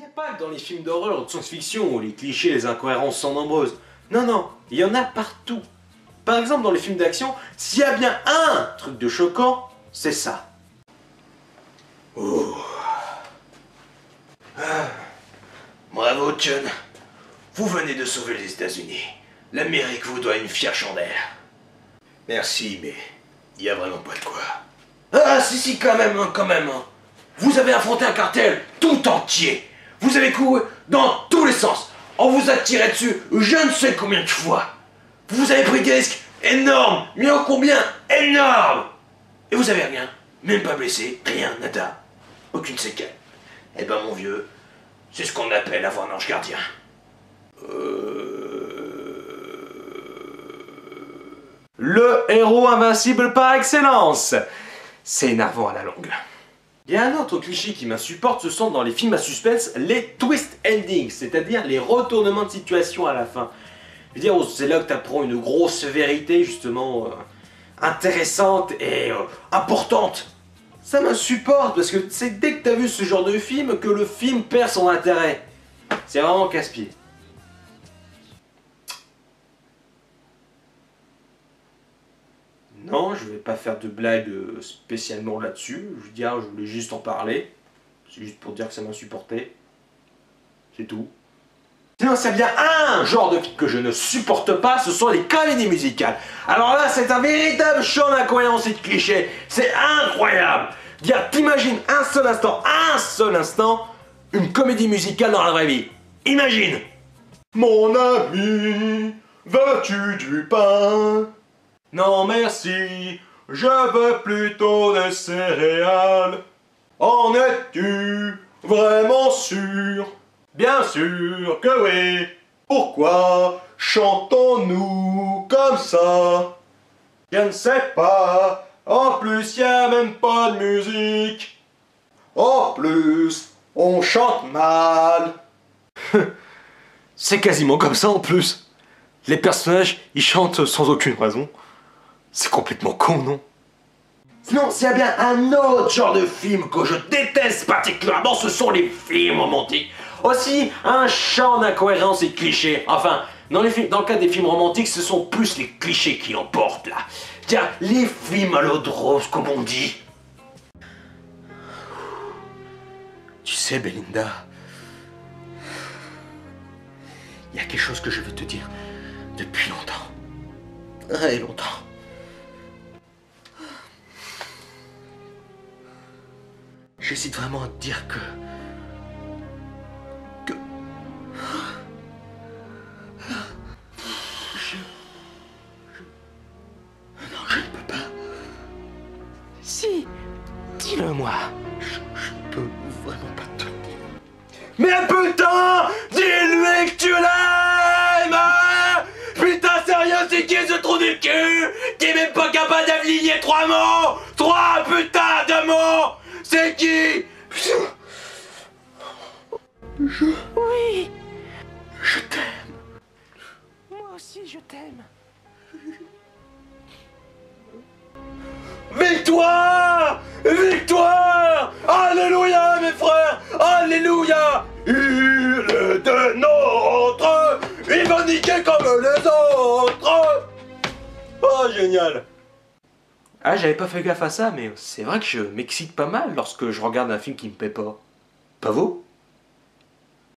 a pas que dans les films d'horreur ou de science-fiction où les clichés et les incohérences sont nombreuses. Non, non, il y en a partout. Par exemple, dans les films d'action, s'il y a bien un truc de choquant, c'est ça. Oh. Ah. Bravo, John. Vous venez de sauver les États-Unis. L'Amérique vous doit une fière chandelle. Merci, mais il y a vraiment pas de quoi. Ah, si, quand même, hein. Vous avez affronté un cartel tout entier. Vous avez couru dans tous les sens. On vous a tiré dessus je ne sais combien de fois. Vous avez pris des risques énormes, mais en combien énormes. Et vous avez rien, même pas blessé, rien, nada. Aucune séquelle. Eh ben mon vieux, c'est ce qu'on appelle avoir un ange gardien. Le héros invincible par excellence. C'est énervant à la longue. Il y a un autre cliché qui m'insupporte, ce sont dans les films à suspense, les twist endings, c'est-à-dire les retournements de situation à la fin. Je veux dire, c'est là que tu apprends une grosse vérité, justement, intéressante et importante. Ça m'insupporte, parce que c'est dès que tu as vu ce genre de film que le film perd son intérêt. C'est vraiment casse-pied. Non, je vais pas faire de blague spécialement là-dessus. Je veux dire, je voulais juste en parler. C'est juste pour dire que ça m'insupportait. C'est tout. Sinon, s'il y a bien un genre de film que je ne supporte pas, ce sont les comédies musicales. Alors là, c'est un véritable champ d'incohérence et de clichés. C'est incroyable. Dire, t'imagines un seul instant, une comédie musicale dans la vraie vie. Imagine. Mon ami, veux-tu du pain? Non merci, je veux plutôt des céréales. En es-tu vraiment sûr? Bien sûr que oui. Pourquoi chantons-nous comme ça? Je ne sais pas. En plus, y a même pas de musique. En plus, on chante mal. C'est quasiment comme ça en plus. Les personnages, ils chantent sans aucune raison. C'est complètement con, non? Sinon, s'il y a bien un autre genre de film que je déteste particulièrement, ce sont les films romantiques. Aussi, un champ d'incohérence et de clichés. Enfin, dans le cas des films romantiques, ce sont plus les clichés qui l'emportent, là. Tiens, les films à l'eau de rose, comme on dit. Tu sais, Belinda, il y a quelque chose que je veux te dire depuis longtemps. Très longtemps. J'hésite vraiment à te dire que... Non, je ne peux pas. Si, dis-le-moi. Je peux vraiment pas te le dire. Mais putain, dis-lui que tu l'aimes. Putain, sérieux, c'est qui ce trou du cul qui est même pas capable d'aligner 3 mots? 3 putains de mots. C'est qui? Putain. Oui. Je t'aime. Moi aussi, je t'aime. Victoire! Victoire! Alléluia, mes frères! Alléluia! Il est de nôtre! Il va niquer comme les autres! Oh, génial! Ah, j'avais pas fait gaffe à ça, mais c'est vrai que je m'excite pas mal lorsque je regarde un film qui me plaît pas. Pas vous?